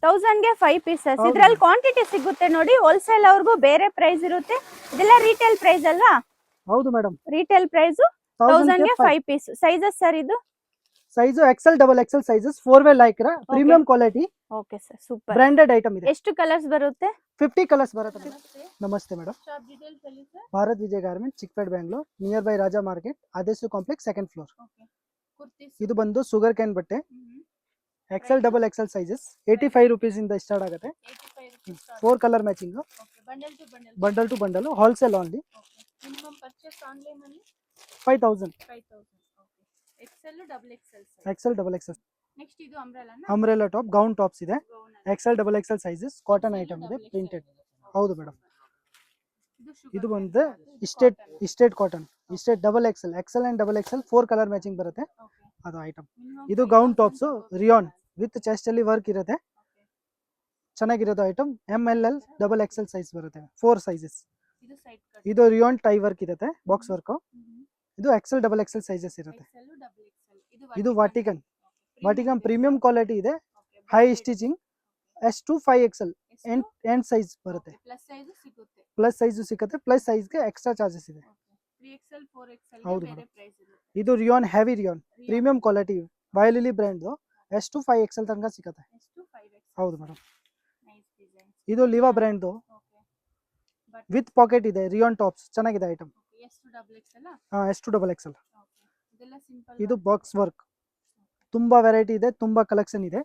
1000 ಗೆ 5 ಪೀಸಸ್. ಇದ್ರಲ್ಲಿ ಕ್ವಾಂಟಿಟಿ ಸಿಗುತ್ತೆ ನೋಡಿ. ಹೋಲ್ಸೇಲ್ ಅವ್ರಿಗೂ ಬೇರೆ ಪ್ರೈಸ್ ಇರುತ್ತೆ. ಇದೆಲ್ಲ ರಿಟೇಲ್ ಪ್ರೈಸ್ ಅಲ್ವಾ? ಹೌದು ಮೇಡಮ್. ರಿಟೇಲ್ ಪ್ರೈಸ್ 1000 ಗೆ 5 ಪೀಸ್. ಸೈಜಸ್ ಸರ್ ಇದು? Size XL XXL sizes 4-way lycra premium quality. Okay sir, super. Branded item ಇದೆ. ಎಷ್ಟು ಕಲರ್ಸ್ ಬರುತ್ತೆ? 50 ಕಲರ್ಸ್ ಬರುತ್ತೆ. ನಮಸ್ತೆ ಮೇಡಮ್. ಶಾಪ್ ಡೀಟೇಲ್ಸ್ ಹೇಳಿ sir. Bharat Vijay garment, Chickpet, Bengaluru, near by Raja market, ಆದೇಶು complex, 2nd floor. Okay. Kurtis ಇದು ಬಂದು ಶುಗರ್ ಕ್ಯಾನ್ ಬಟ್ಟೆ. XL XXL ಸೈಜಸ್ 85 ರೂಪೀಸ್ ಇಂದ ಸ್ಟಾರ್ಟ್ ಆಗುತ್ತೆ. 85 rupees. 4 colour matching. Okay. Bundle to bundle. Bundle to bundle wholesale only. Okay. Minimum purchase online ಅಲ್ಲಿ 5000. 5000. ಓಕೆ. XL XXL size. XL XXL. Next ಇದು ಅಂಬ್ರೆಲಾನ? Umbrella top, gown tops ಇದೆ. XL XXL sizes cotton item ಇದೆ, printed. ಹೌದು madam. ಇದು ಬಂದು ಇಸ್ಟೇಟ್ ಕಾಟನ್, ಇಸ್ಟೇಟ್ XXL, XL and XXL 4 colour matching ಬರುತ್ತೆ. ಅದು ಐಟಮ್. ಇದು gown tops rayon with chest ಅಲ್ಲಿ ವರ್ಕ್ ಇರುತ್ತೆ. ಚೆನ್ನಾಗಿರೋದು ಐಟಮ್. MLL XXL ಸೈಜ್ ಬರುತ್ತೆ, 4 ಸೈಜಸ್. ಇದು ರಿಯಾನ್ ಟೈ ವರ್ಕ್ ಇರುತ್ತೆ, ಬಾಕ್ಸ್ ವರ್ಕ್. ಇದು XL XXL ಸೈಜಸ್ ಇರುತ್ತೆ. ಇದು ವಾಟಿಕನ್ ಪ್ರೀಮಿಯಂ ಕ್ವಾಲಿಟಿ ಇದೆ, high stitching. S2 5XL end size ಬರುತ್ತೆ. ಪ್ಲಸ್ ಸೈಜ್ ಸಿಗುತ್ತೆ. ಪ್ಲಸ್ ಸೈಜ್ ಗೆ ಎಕ್ಸ್ಟ್ರಾ ಚಾರ್ಜಸ್ ಇದೆ. 3XL 4XL ಹೌದು ಬೇರೆ ಮೇಡಮ್. ಪ್ರೈಸ್ ಇರುತ್ತೆ. ಇದು rayon heavy rayon premium quality ವಯಲಿಲಿ ಬ್ರ್ಯಾಂಡ್. S2 5XL ತನಕ ಸಿಗುತ್ತೆ. ಎಷ್ಟು 5XL. ಹೌದು ಮೇಡಮ್. Nice design. ಇದು Liva brand okay. But with pocket ಇದೆ. ರಿಯಾನ್ ಟಾಪ್ಸ್ ಚೆನ್ನಾಗಿದೆ ಐಟಮ್. ಎಷ್ಟು XXL? S2 XXL. ಓಕೆ. ಇದೆಲ್ಲ ಸಿಂಪಲ್. ಇದು ಬಾಕ್ಸ್ ವರ್ಕ್. ತುಂಬಾ ವೆರೈಟಿ ಇದೆ, ತುಂಬಾ ಕಲೆಕ್ಷನ್ ಇದೆ,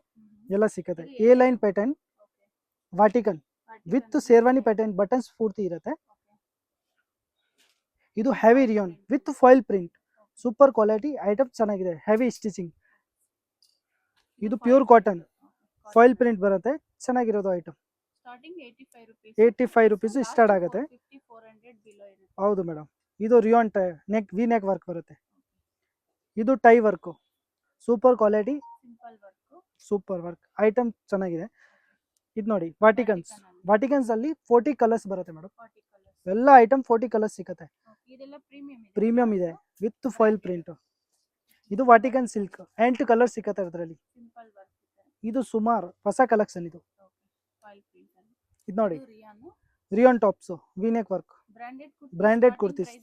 ಎಲ್ಲ ಸಿಗುತ್ತೆ. A ಲೈನ್ ಪ್ಯಾಟರ್ನ್, ವಾಟಿಕನ್ ವಿತ್ ಶೇರ್ವಾನಿ ಪ್ಯಾಟರ್ನ್, ಬಟನ್ಸ್ ಪೂರ್ತಿ ಇರುತ್ತೆ. ಇದು heavy rayon with foil print, super quality item, ಚೆನ್ನಾಗಿದೆ, ಹೆವಿ ಸ್ಟಿಚಿಂಗ್. ಇದು ಪ್ಯೂರ್ ಕಾಟನ್, ಫಾಯಿಲ್ ಪ್ರಿಂಟ್ ಬರುತ್ತೆ, ಚೆನ್ನಾಗಿರೋದು item. Starting 85 rupees. 85 rupees start ಆಗುತ್ತೆ. 400 ಬಿಲೋ ಇರುತ್ತೆ. ಹೌದು ಮೇಡಮ್. ಇದು rayon neck V neck work ಬರುತ್ತೆ. ಇದು tie work, super quality, simple work. Super work item, ಚೆನ್ನಾಗಿದೆ. ಇದು ನೋಡಿ ವಾಟಿಕನ್ಸ್ ಅಲ್ಲಿ 40 ಕಲರ್ಸ್ ಬರುತ್ತೆ ಮೇಡಮ್. 40 ಕಲರ್ಸ್. ಎಲ್ಲ ಐಟಮ್ 40 ಕಲರ್ಸ್ ಸಿಗುತ್ತೆ. ಓಕೆ. ಇದೆಲ್ಲ ಪ್ರೀಮಿಯಂ ಇದೆ ವಿತ್ ಫಾಯಿಲ್ ಪ್ರಿಂಟ್. ಇದು ವಾಟಿಕನ್ ಸಿಲ್ಕ್ 8 ಕಲರ್ ಸಿಗುತ್ತೆ ಅದರಲ್ಲಿ. ಸಿಂಪಲ್ ವರ್ಕ್ ಇದೆ. ಇದು ಸುಮಾರು ಹೊಸ ಕಲೆಕ್ಷನ್. ಇದು ಓಕೆ. ಫಾಯಿಲ್ ಪ್ರಿಂಟ್ ಅಲ್ಲಿ. ಇದು ನೋಡಿ rayon rayon tops V neck work, branded kurtis.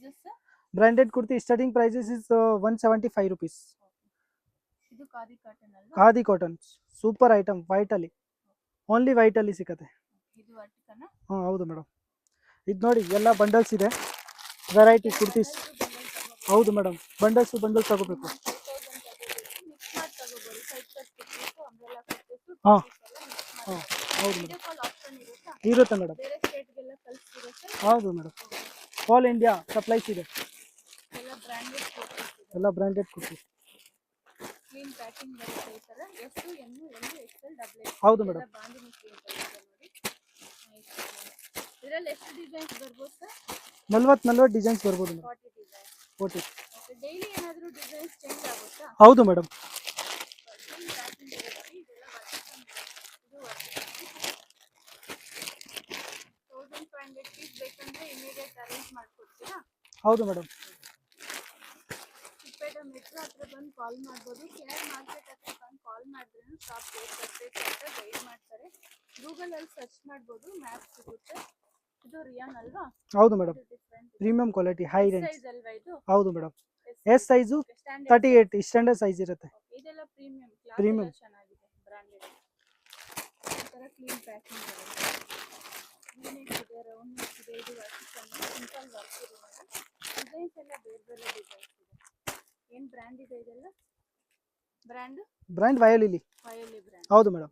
Branded kurti starting prices is 175 rupees. ಇದು ಖಾದಿ ಕಾಟನ್ ಅಲ್ವಾ? Khadi cotton super item, white ಅಲ್ಲಿ, ಓನ್ಲಿ ವೈಟ್ ಅಲ್ಲಿ ಸಿಗುತ್ತೆ. ಇದು ವರ್ಟಿಕನ? ಹೌದು ಮೇಡಮ್. ಇದು ನೋಡಿ ಎಲ್ಲ ಬಂಡಲ್ಸ್ ಇದೆ, ವೆರೈಟಿ ಕುರ್ತೀಸ್. ಹೌದು ಮೇಡಮ್, ಬಂಡಲ್ಸ್ ತಗೋಬೇಕು. ಮಿಕ್ಸ್ ಮಾಡಿ ತಗೋಬಹುದು. Side cut kurtis, umbrella kurtis. ಹಾ ಹೌದು ಮೇಡಮ್. ಕಾಲ್ ಆಪ್ಷನ್ ಇರುತ್ತಾ? ಇರುತ್ತೆ ಮೇಡಮ್. ಬೇರೆ ಸ್ಟೇಟ್ಗೆಲ್ಲ ಕಳಿಸ್ತಿರುತ್ತೆ. ಹೌದು ಮೇಡಮ್, ಆಲ್ ಇಂಡಿಯಾ ಸಪ್ಲೈಸ್ ಇದೆ. ಎಲ್ಲ ಬ್ರಾಂಡೆಡ್ ಕುರ್ತೀಸ್ ಇದೆ. ಎಲ್ಲ ಬ್ರಾಂಡೆಡ್ ಕುರ್ತೀಸ್. ಕ್ಲೀನ್ ಪ್ಯಾಕಿಂಗ್ ಬರುತ್ತೆ ಈ ತರ. S M L XL XXL. ಹೌದು ಮೇಡಮ್. ಬಾಂದಿನಿ ಕ್ಲೀನ್ ಬರುತ್ತೆ ನೋಡಿ. ನೈಸ್. ಇದರಲ್ಲಿ ಎಷ್ಟು ಡಿಸೈನ್ಸ್ ಬರ್ಬೋದು ಸರ್? 40 ಡಿಸೈನ್ಸ್ ಬರ್ಬೋದು ಮೇಡಮ್. 40 ಡಿಸೈನ್ಸ್. 40. ಓಕೆ. ಡೈಲಿ ಏನಾದರೂ ಡಿಸೈನ್ಸ್ ಚೇಂಜ್ ಆಗುತ್ತಾ? ಹೌದು ಮೇಡಮ್. ಕ್ಲೀನ್ ಪ್ಯಾಕಿಂಗ್ ಇರುತ್ತೆ. ಇದೆಲ್ಲ ವರ್ಟಿಕನ್. ಇದು ವರ್ಟಿಕನ್. 1500 ಪೀಸ್ ಬೇಕಂದ್ರೆ ಇಮಿಡಿಯೇಟ್ ಅರೇಂಜ್ ಮಾಡ್ಕೊಡ್ತೀರಾ? ಹೌದು ಮೇಡಮ್. ಚಿಕ್ಕಪೇಟೆ ಮೆಟ್ರೋ ಹತ್ರ ಬಂದು ಕಾಲ್ ಮಾಡ್ಬೋದು. KR ಮಾರ್ಕೆಟ್ ಹತ್ರ ಬಂದು ಕಾಲ್ ಮಾಡಿದ್ರೂ ಶಾಪ್ ಹೇಗೆ ಬರಬೇಕು ಅಂತ ಗೈಡ್ ಮಾಡ್ತಾರೆ. ಗೂಗಲಲ್ಲಿ ಸರ್ಚ್ ಮಾಡ್ಬೋದು, ಮ್ಯಾಪ್ ಸಿಗುತ್ತೆ. ಇದು ರಿಯಾನ್ ಅಲ್ವಾ? ಹೌದು madam. Premium quality, high range size ಅಲ್ವಾ ಇದು? ಹೌದು madam. S size 38 standard size ಇರುತ್ತೆ. ಇದೆಲ್ಲ ಪ್ರೀಮಿಯಂ ಕ್ಲಾಸ್. ಪ್ರೀಮಿಯಂ ಚೆನ್ನಾಗಿದೆ, ಬ್ರಾಂಡೆಡ್. ಈ ತರ ಕ್ಲೀನ್ ಪ್ಯಾಕಿಂಗ್ ಬರುತ್ತೆ. ಯೂನಿಕ್ ಇದೆ, ರೌಂಡ್ ನೆಕ್ ಇದೆ. ಇದು ವರ್ಟಿಕನ್ ಸಿಂಪಲ್ ವರ್ಕ್ ಇದೆ ನೋಡಿ. ಡಿಸೈನ್ಸ್ ಎಲ್ಲ ಬೇರೆ ಬೇರೆ ಡಿಸೈನ್ಸ್ ಇದೆ. ಏನು ಬ್ರ್ಯಾಂಡ್ ಇದೆ ಇದೆಲ್ಲ? ಬ್ರ್ಯಾಂಡ್ ವಯಲಿಲಿ. ಬ್ರ್ಯಾಂಡ್. ಹೌದು ಮೇಡಮ್.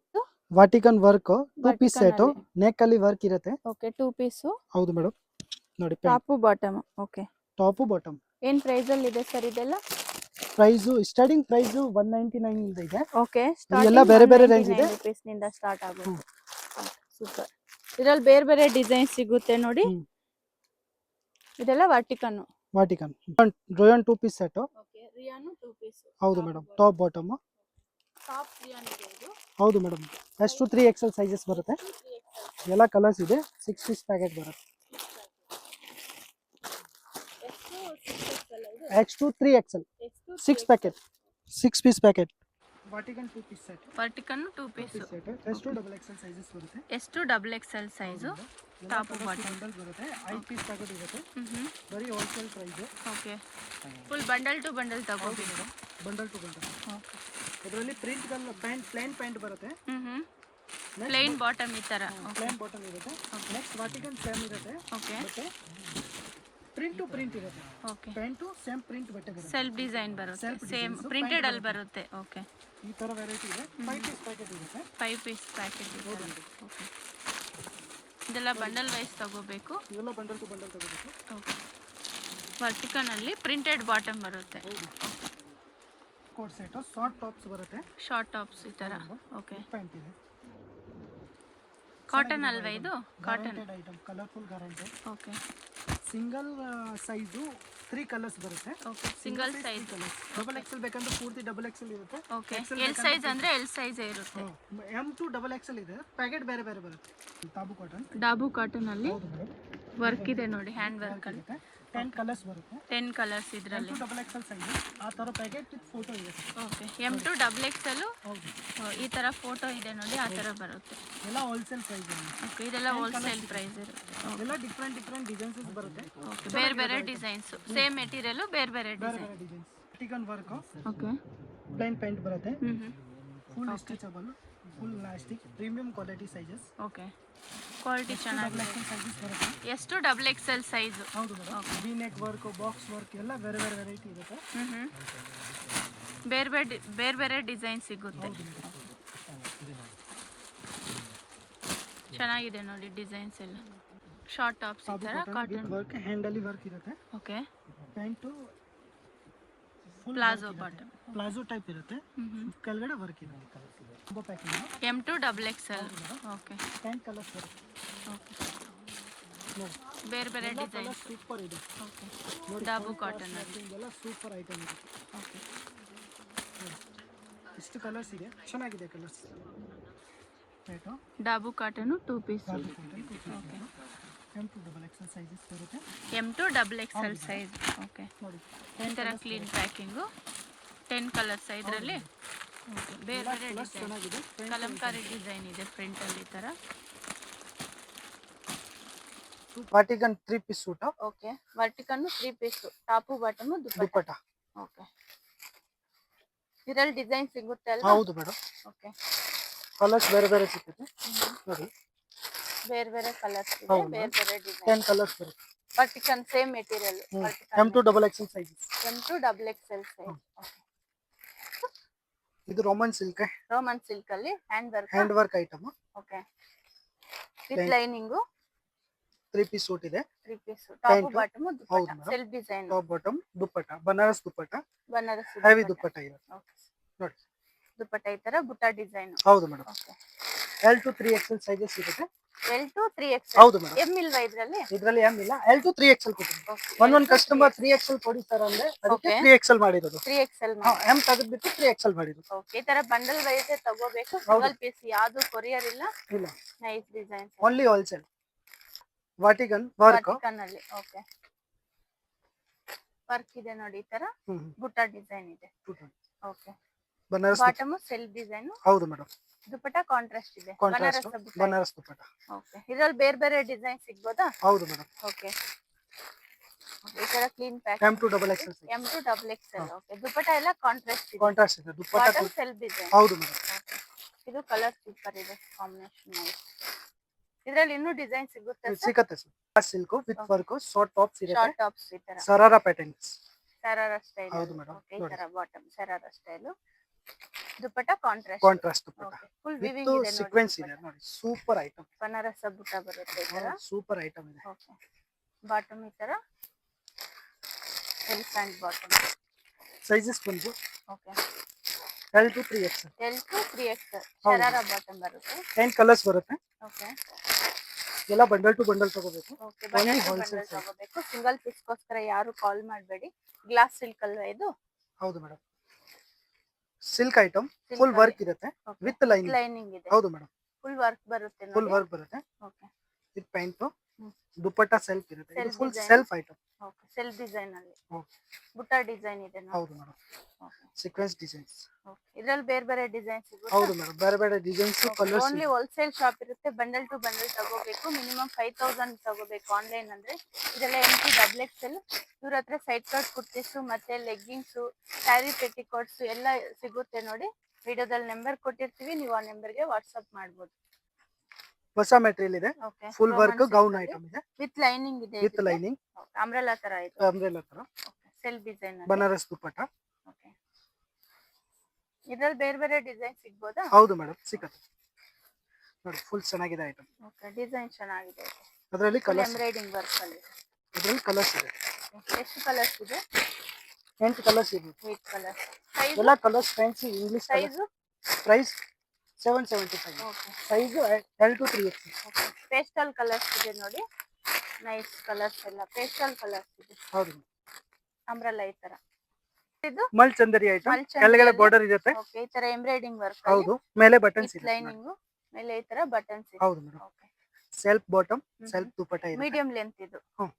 ವಾಟಿಕನ್ ವರ್ಕ್ 2 ಪೀಸ್ ಸೆಟ್, ನೆಕ್ ಅಲ್ಲಿ ವರ್ಕ್ ಇರುತ್ತೆ. ಓಕೆ. 2 ಪೀಸ್. ಹೌದು ಮೇಡಮ್. ನೋಡಿ top bottom. Okay. Top bottom. ಏನು ಪ್ರೈಸ್ ಅಲ್ಲಿ ಇದೆ ಸರ್ ಇದೆಲ್ಲ? ಪ್ರೈಸ್ ಸ್ಟಾರ್ಟಿಂಗ್ ಪ್ರೈಸ್ 199 ಇಂದ ಇದೆ. ಓಕೆ. ಎಲ್ಲ ಬೇರೆ ಬೇರೆ ರೇಂಜ್ ಇದೆ. ರೂಪೀಸ್ ನಿಂದ ಸ್ಟಾರ್ಟ್ ಆಗುತ್ತೆ. ಸೂಪರ್. ಇದರಲ್ಲಿ ಬೇರೆ ಬೇರೆ ಡಿಸೈನ್ ಸಿಗುತ್ತೆ ನೋಡಿ. ಇದೆಲ್ಲ ವಾಟಿಕನ್. Rayon 2 piece set. Okay. Rayon 2 piece. ಹೌದು madam. Top bottom. Top rayon ಇದೆ ಇದು. ಹೌದು ಮೇಡಮ್. S2 3XL ಸೈಜಸ್ ಬರುತ್ತೆ. ಎಲ್ಲ ಕಲರ್ಸ್ ಇದೆ. 6 ಪೀಸ್ ಪ್ಯಾಕೆಟ್ ಬರುತ್ತೆ. S2 6XL ಇದು. X2 3XL 6 packet, 6 piece packet. ವಾಟಿಕನ್ 2 ಪೀಸ್ ಸೆಟ್. ವರ್ಟಿಕನ್ 2 ಪೀಸ್ ಸೆಟ್ ಎಷ್ಟು ಡಬಲ್ ಎಕ್ಸೆಲ್ ಸೈಜಸ್ ಬರುತ್ತೆ. ಎಷ್ಟು double XL size top bottom bundle ಬರುತ್ತೆ. 5 ಪೀಸ್ ಪ್ಯಾಕೆಟ್ ಇರುತ್ತೆ. ಬರೀ wholesale price. Okay full bundle to bundle ತಗೋಬೇಕು. Bundle to bundle. ಇದರಲ್ಲಿ ಪ್ರಿಂಟ್ ಪ್ಲೇನ್ ಪ್ಯಾಂಟ್ ಬರುತ್ತೆ. ಪ್ಲೇನ್ ಬಾಟಮ್ ಈ ತರ ಪ್ಲೇನ್ ಬಾಟಮ್ ಇರುತ್ತೆ. ನೆಕ್ಸ್ಟ್ ವಾಟಿಕನ್ ಸೇಮ್ ಇರುತ್ತೆ. ಓಕೆ ಮತ್ತೆ ಪ್ರಿಂಟ್ ಟು ಪ್ರಿಂಟ್ ಇರುತ್ತೆ. Okay pant to same print ಬಟ್ಟೆ ಬರುತ್ತೆ. ಸೆಲ್ಫ್ ಡಿಸೈನ್ ಬರುತ್ತೆ. ಸೇಮ್ ಪ್ರಿಂಟೆಡ್ ಅಲ್ಲಿ ಬರುತ್ತೆ. ಓಕೆ ಈ ತರ ವೆರೈಟಿ ಇದೆ. 5 ಪೀಸ್ ಪ್ಯಾಕೆಟ್ ಇರುತ್ತೆ. 5 ಪೀಸ್ ಪ್ಯಾಕೆಟ್ ಇದೆ. ಓಕೆ ಇದೆಲ್ಲ ಬಂಡಲ್ ವೈಸ್ ತಗೋಬೇಕು. ಇದೆಲ್ಲ ಬಂಡಲ್ ಟು ಬಂಡಲ್ ತಗೋಬೇಕು. ಓಕೆ ವರ್ಟಿಕನ್ ಅಲ್ಲಿ ಪ್ರಿಂಟೆಡ್ ಬಾಟಮ್ ಬರುತ್ತೆ. ಕೋಟ್ ಸೆಟ್ ಶಾರ್ಟ್ ಟಾಪ್ಸ್ ಬರುತ್ತೆ. ಶಾರ್ಟ್ ಟಾಪ್ಸ್ ಈ ತರ. ಓಕೆ ಪ್ಯಾಂಟ್ ಇದೆ. ಕಾಟನ್ ಅಲ್ವಾ ಇದು? Cotton item colourful guarantee. Okay single size 3 colours ಬರುತ್ತೆ. Okay single size. Double XL ಬೇಕಂದ್ರೆ ಪೂರ್ತಿ ಡಬಲ್ ಎಕ್ಸೆಲ್ ಇರುತ್ತೆ. ಓಕೆ ಎಲ್ ಸೈಜ್ ಅಂದ್ರೆ ಎಲ್ ಸೈಜ್ ಇರುತ್ತೆ. ಎಂ ಟು ಡಬಲ್ ಎಕ್ಸೆಲ್ ಇದೆ. ಪ್ಯಾಕೆಟ್ ಬೇರೆ ಬೇರೆ ಬರುತ್ತೆ. ಡಾಬು ಕಾಟನ್ ಅಲ್ಲಿ ವರ್ಕ್ ಇದೆ ನೋಡಿ, ಹ್ಯಾಂಡ್ ವರ್ಕ್ ಅಲ್ಲಿ 10 ಕಲರ್ಸ್ ಬರುತ್ತೆ. 10 ಕಲರ್ಸ್ ಇದರಲ್ಲಿ. ಡಬಲ್ ಎಕ್ಸೆಲ್ ಸೈಜ್ ಆ ತರ ಪ್ಯಾಕೆಟ್ ವಿತ್ ಫೋಟೋ ಇದೆ. Okay M to double XL ಈ ತರ ಫೋಟೋ ಇದೆ ನೋಡಿ, ಆ ತರ ಬರುತ್ತೆ. ಎಲ್ಲ ಹೋಲ್ಸೇಲ್ ಪ್ರೈಸ್. ಓಕೆ ಇದೆಲ್ಲ ಹೋಲ್ಸೇಲ್ ಪ್ರೈಸ್ ಇರುತ್ತೆ. ಎಲ್ಲ ಡಿಫರೆಂಟ್ ಡಿಸೈನ್ಸ್ ಬರುತ್ತೆ. ಓಕೆ ಬೇರೆ ಬೇರೆ ಡಿಸೈನ್ಸ್, ಸೇಮ್ ಮೆಟೀರಿಯಲ್ ಬೇರೆ ಬೇರೆ ಡಿಸೈನ್. ಟಿಕನ್ ವರ್ಕ್. ಓಕೆ ಪ್ಲೇನ್ ಪ್ಯಾಂಟ್ ಬರುತ್ತೆ. Full stitchable, full elastic, premium quality sizes. Okay quality ಚೆನ್ನಾಗಿದೆ. ಎಷ್ಟು ಡಬಲ್ ಎಕ್ಸೆಲ್ ಸೈಜ್? ಹೌದು madam. V neck work, box work ಎಲ್ಲ ಬೇರೆ ಬೇರೆ ವೆರೈಟಿ ಇರುತ್ತೆ. ಬೇರೆ ಬೇರೆ ಡಿಸೈನ್ ಸಿಗುತ್ತೆ. ಚೆನ್ನಾಗಿದೆ ನೋಡಿ ಡಿಸೈನ್ಸ್ ಎಲ್ಲ. ಶಾರ್ಟ್ ಟಾಪ್ಸ್ ಈ ತರ ಕಾಟನ್ ವರ್ಕ್, ಹ್ಯಾಂಡಲಿ ವರ್ಕ್ ಇರುತ್ತೆ. Okay pant palazzo bottom, palazzo type ಇರುತ್ತೆ. ಕೆಳಗಡೆ ವರ್ಕ್ ಇರುತ್ತೆ. ತುಂಬಾ packing. M to double XL. Okay 10 colours ಬರುತ್ತೆ. ಓಕೆ ಬೇರೆ ಬೇರೆ ಡಿಸೈನ್ ಸೂಪರ್ ಇದೆ. ಓಕೆ ಡಾಬು ಕಾಟನ್ ಎಲ್ಲ ಸೂಪರ್ ಐಟಮ್ ಇದೆ. ಓಕೆ ಇಷ್ಟು ಕಲರ್ಸ್ ಇದೆ, ಚೆನ್ನಾಗಿದೆ colours. Dabu cotton 2 piece. Okay M to double XL sizes ಬರುತ್ತೆ. M to double XL size. Okay ಈ ಥರ ಕ್ಲೀನ್ ಪ್ಯಾಕಿಂಗು. 10 ಕಲರ್ಸ್ ಇದರಲ್ಲಿ. ಓಕೆ ಬೇರೆ ಬೇರೆ ಡಿಸೈನ್, ಕಲಂಕಾರಿ ಡಿಸೈನ್ ಇದೆ ಫ್ರಂಟಲ್ಲಿ ಈ ಥರ. ವಾಟಿಕನ್ 3 ಪೀಸ್ ಸೂಟ್. ಓಕೆ ವರ್ಟಿಕನ್ 3 piece, top bottom dupatta. Okay ಇದರಲ್ಲಿ ಡಿಸೈನ್ ಸಿಗುತ್ತೆ ಅಲ್ವಾ? ಹೌದು ಮೇಡಮ್. ಓಕೆ ಕಲರ್ಸ್ ಬೇರೆ ಬೇರೆ ಸಿಗುತ್ತೆ ನೋಡಿ. ಬೇರೆ ಬೇರೆ ಕಲರ್ಸ್ ಇದೆ, ಬೇರೆ ಬೇರೆ ಡಿಸೈನ್. 10 ಕಲರ್ಸ್ ಬರುತ್ತೆ. ವರ್ಟಿಕನ್ same material. M to double XL sizes. M to double XL size. Okay ಇದು ರೋಮನ್ ಸಿಲ್ಕ್. ರೋಮನ್ ಸಿಲ್ಕ್ ಅಲ್ಲಿ hand work item. Okay with lining. 3 piece suit ಇದೆ. 3 piece top bottom dupatta, self design. Top bottom dupatta, Banaras dupatta. Banaras heavy dupatta ಇದೆ. Okay ನೋಡಿ ದುಪ್ಪಟ್ಟ ಈ ತರ butta design. ಹೌದು madam. Okay L to 3XL sizes ಸಿಗುತ್ತೆ. L to 3XL. ಹೌದು madam. M ಇಲ್ವಾ ಇದ್ರಲ್ಲಿ? ಇದರಲ್ಲಿ M ಇಲ್ಲ. L to 3XL ಕೊಡ್ತೀನಿ. ಒಂದೊಂದು ಕಸ್ಟಮರ್ 3XL ಕೊಡಿತಾರೆ ಅಂದ್ರೆ ಅದಕ್ಕೆ 3XL ಮಾಡಿರೋದು. 3XL M ತೆಗೆದ್ಬಿಟ್ಟು 3XL ಮಾಡಿರೋದು. ಓಕೆ ಈ ತರ ಬಂಡಲ್ ವೈಸ್ ತಗೋಬೇಕು. ಸಿಂಗಲ್ ಪೀಸ್ ಯಾವುದು ಕೊರಿಯರ್ ಇಲ್ಲ. Nice design. Only wholesale. ವಾಟಿಕನ್ ವರ್ಕ್. ವಾಟಿಕನ್ ಅಲ್ಲಿ ಓಕೆ ವರ್ಕ್ ಇದೆ ನೋಡಿ ಈ ತರ ಬುಟ್ಟ ಡಿಸೈನ್ ಇದೆ. Okay Banaras bottom self design. ಹೌದು ಮೇಡಮ್. ದುಪ್ಪಟ್ಟ ಕಾಂಟ್ರಾಸ್ಟ್ ಇದೆ. ಬನಾರಸ್ ದುಪ್ಪಟ್ಟ. ಓಕೆ ಇದರಲ್ಲಿ ಬೇರೆ ಬೇರೆ ಡಿಸೈನ್ ಸಿಗಬಹುದಾ? ಹೌದು ಮೇಡಮ್. ಓಕೆ ಈ ತರ clean pack. M to double XL. M to double XL. Okay dupatta ಎಲ್ಲ ಕಾಂಟ್ರಾಸ್ಟ್ ಇದೆ. ಕಾಂಟ್ರಾಸ್ಟ್ ಇದೆ. Dupatta bottom self design. ಹೌದು ಮೇಡಮ್. ಇದು ಕಲರ್ ಸೂಪರ್ ಇದೆ, ಕಾಂಬಿನೇಷನ್ ನೈಸ್. ಇದರಲ್ಲಿ ಇನ್ನೂ ಡಿಸೈನ್ ಸಿಗುತ್ತೆ sir. Silk with work, short tops ಇದೆ. ಶಾರ್ಟ್ ಟಾಪ್ಸ್ ಈ ತರ ಸರಾರಾ ಪ್ಯಾಟರ್ನ್ಸ್. ಸರಾರಾ ಸ್ಟೈಲ್. ಹೌದು ಮೇಡಮ್. ಓಕೆ ಈ ತರ bottom sharara style. Dupatta contrast. Contrast dupatta. Full weaving ಇದೆ ನೋಡಿ. ಸೀಕ್ವೆನ್ಸ್ ಇದೆ ನೋಡಿ. Super item. ಬನಾರಸ್ ಬುಟ್ಟ ಬರುತ್ತೆ ಈ ತರ. ಸೂಪರ್ ಐಟಮ್ ಇದೆ. ಓಕೆ ಬಾಟಮ್ ಈ ತರ ಎಲಿಫೆಂಟ್ ಬಾಟಮ್. ಸೈಜಸ್ ಬಂದು okay L to 3XL. L to 3XL sharara bottom ಬರುತ್ತೆ. 10 ಕಲರ್ಸ್ ಬರುತ್ತೆ. ಓಕೆ ಎಲ್ಲ ಬಂಡಲ್ ಟು ಬಂಡಲ್ ತಗೋಬೇಕು. ಓಕೆ ಬಂಡಲ್ ಟು ಬಂಡಲ್ ತಗೋಬೇಕು. ಸಿಂಗಲ್ ಪೀಸ್ ಗೋಸ್ಕರ ಯಾರು ಕಾಲ್ ಮಾಡಬೇಡಿ. ಗ್ಲಾಸ್ ಸಿಲ್ಕ್ ಅಲ್ವಾ ಇದು? ಹೌದು madam. Silk item full work ಇರುತ್ತೆ ವಿತ್ ಲೈನಿಂಗ್ ಇದೆ. ಹೌದು ಮೇಡಮ್. ಫುಲ್ ವರ್ಕ್ ಬರುತ್ತೆ ನೋಡಿ. ಫುಲ್ ವರ್ಕ್ ಬರುತ್ತೆ. Okay with pant dupatta self ಇರುತ್ತೆ. ಇದು full self item. Okay self design ಅಲ್ಲಿ ಓಕೆ ಬುಟ್ಟ ಡಿಸೈನ್ ಇದೆ ನೋಡಿ. ಹೌದು madam. Okay sequence designs. Okay ಇದ್ರಲ್ಲಿ ಬೇರೆ ಬೇರೆ ಡಿಸೈನ್ ಸಿಗುತ್ತೆ. ಹೌದು ಮೇಡಮ್, ಬೇರೆ ಬೇರೆ designs colours. Only wholesale shop ಇರುತ್ತೆ. ಬಂಡಲ್ ಟು ಬಂಡಲ್ ತಗೋಬೇಕು. ಮಿನಿಮಮ್ 5000 ತಗೋಬೇಕು ಆನ್ಲೈನ್ ಅಂದ್ರೆ. ಇದೆಲ್ಲ MT XXL. ಇವ್ರ ಹತ್ರ ಸೈಡ್ ಕಟ್ ಕುರ್ತೀಸ್ ಮತ್ತೆ ಲೆಗ್ಗಿಂಗ್ಸ್, ಸ್ಯಾರಿ ಪೆಟಿಕೋಟ್ಸ್ ಎಲ್ಲ ಸಿಗುತ್ತೆ ನೋಡಿ. ವಿಡಿಯೋದಲ್ಲಿ ನಂಬರ್ ಕೊಟ್ಟಿರ್ತೀವಿ, ನೀವು ಆ ನಂಬರ್ಗೆ ವಾಟ್ಸ್ಆಪ್ ಮಾಡ್ಬೋದು. ಹೊಸ ಮೆಟೀರಿಯಲ್ ಇದೆ, okay, full work gown item ಇದೆ ವಿತ್ ಲೈನಿಂಗ್ ಇದೆ. ವಿತ್ ಲೈನಿಂಗ್, ಅಂಬ್ರೆಲಾ ತರ ಇದೆ. ಅಂಬ್ರೆಲಾ ತರ ಸೆಲ್ಫ್ ಡಿಸೈನ್ ಬನಾರಸ್ ದುಪ್ಪಟ್ಟ. ಓಕೆ, ಇದ್ರಲ್ಲಿ ಬೇರೆ ಬೇರೆ ಡಿಸೈನ್ ಸಿಗ್ಬೋದಾ? ಹೌದು ಮೇಡಮ್, ಸಿಗುತ್ತೆ ನೋಡಿ. ಫುಲ್ ಚೆನ್ನಾಗಿದೆ ಐಟಮ್. ಓಕೆ, ಡಿಸೈನ್ ಚೆನ್ನಾಗಿದೆ. ಅದರಲ್ಲಿ ಕಲರ್ಸ್, ಎಂಬ್ರಾಯ್ಡಿಂಗ್ ವರ್ಕ್ ಅಲ್ಲಿ ಅದರಲ್ಲಿ ಕಲರ್ಸ್ ಇದೆ. ಎಷ್ಟು ಕಲರ್ಸ್ ಇದೆ? 8 ಕಲರ್ಸ್ ಇದೆ. 8 ಕಲರ್ಸ್. ಸೈಜ್ ಎಲ್ಲ colours fancy English. Size price 775. Okay, size L to 3X. Okay. Pastel colours ಇದೆ ನೋಡಿ. ನೈಸ್ ಕಲರ್ಸ್ ಎಲ್ಲ ಪೇಸ್ಟಲ್ ಕಲರ್ಸ್ ಇದೆ. ಹೌದು, ಅಂಬ್ರೆಲಾ ಈ ತರ. ಇದು ಮಲ್ ಚಂದರಿ ಐಟಮ್, ಮಲ್ಚಂದರಿ ಕೆಳಗಡೆ ಅಲ್ಲಿ- ಬಾರ್ಡರ್ ಇರುತ್ತೆ. ಓಕೆ, ಈ ತರ ಎಂಬ್ರಾಯ್ಡಿಂಗ್ ವರ್ಕ್. ಹೌದು, ಮೇಲೆ ಬಟನ್ಸ್ ಇದೆ. ಲೈನಿಂಗ್ ಮೇಲೆ ಈ ತರ ಬಟನ್ಸ್ ಇದೆ. ಹೌದು madam, okay, self bottom, self dupatta ಇದೆ. ಮೀಡಿಯಂ ಲೆಂತ್ ಇದು. ಹ್ಮ್.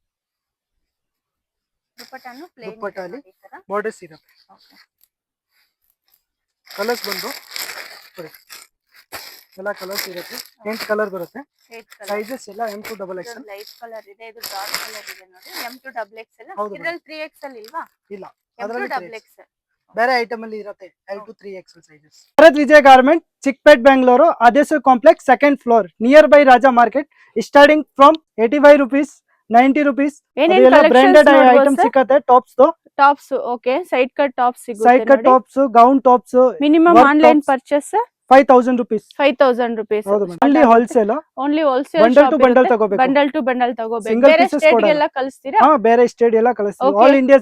ದುಪ್ಪಟ್ಟನು ಪ್ಲೇನ್ ದುಪ್ಪಟ್ಟ ಅಲ್ಲಿ ಈ ತರ. ಬಾರ್ಡರ್ಸ್ ಇರುತ್ತೆ. ಓಕೆ, ಕಲರ್ಸ್ ಬಂದು ನೋಡಿ, ಎಲ್ಲ ಕಲರ್ಸ್ ಇರುತ್ತೆ. 8 ಕಲರ್ ಬರುತ್ತೆ. 8 ಕಲರ್. ಸೈಜಸ್ ಎಲ್ಲ M to XXL. Light colour ಇದೆ, ಇದು ಡಾರ್ಕ್ ಕಲರ್ ಇದೆ ನೋಡಿ. M to XXL. ಹೌದು ಇದ್ರಲ್ಲಿ 3XL ಇಲ್ವಾ? ಇಲ್ಲ, M to ಅದರಲ್ಲಿ XXL. ಬೇರೆ ಐಟಮ್ ಅಲ್ಲಿ ಇರುತ್ತೆ. L to 3XL sizes. Bharat Vijay garment, Chickpet, Bengaluru, Aadesh complex, 2nd floor, near by Raja market. Starting from 85 rupees, 90 rupees. ಏನೇನ್ ಬ್ರಾಂಡೆಡ್ collections ಐಟಮ್ ನೋಡ್ಬೋದು ಸಿಕ್ಕತ್ತೆ. Tops, tops. Okay, side cut tops side cut ಸಿಗುತ್ತೆ. Tops, gown tops. Minimum work online tops. Purchase 5000 rupees. 5000 rupees. ಹೌದು madam, ಅಲ್ಲಿ wholesale. Only wholesale Bundle to bundle ತಗೋಬೇಕು. Bundle to bundle ತಗೋಬೇಕು. Single ಬೇರೆ pieces state ಕೊಡಲ್ಲ. ಗೆಲ್ಲ ಕಳಿಸ್ತೀರಾ? ಹಾ, ಬೇರೆ ಸ್ಟೇಟ್ ಎಲ್ಲ ಕಳಿಸ್ತೀವಿ. Okay. All India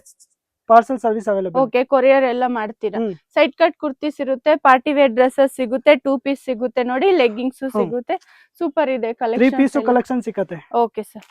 parcel service available. Okay, courier ಎಲ್ಲ ಮಾಡ್ತೀರಾ. ಹ್ಮ್. ಸೈಡ್ ಕಟ್ ಕುರ್ತೀಸ್ ಇರುತ್ತೆ, ಪಾರ್ಟಿ ವೇರ್ ಡ್ರೆಸ್ಸಸ್ ಸಿಗುತ್ತೆ, 2 ಪೀಸ್ ಸಿಗುತ್ತೆ ನೋಡಿ, ಲೆಗ್ಗಿಂಗ್ಸ್ ಸಿಗುತ್ತೆ. ಸೂಪರ್ ಇದೆ 3 piece ಕಲೆಕ್ಷನ್. ಕಲೆಕ್ಷನ್ ಸಿಕ್ಕತ್ತೆ. Okay sir.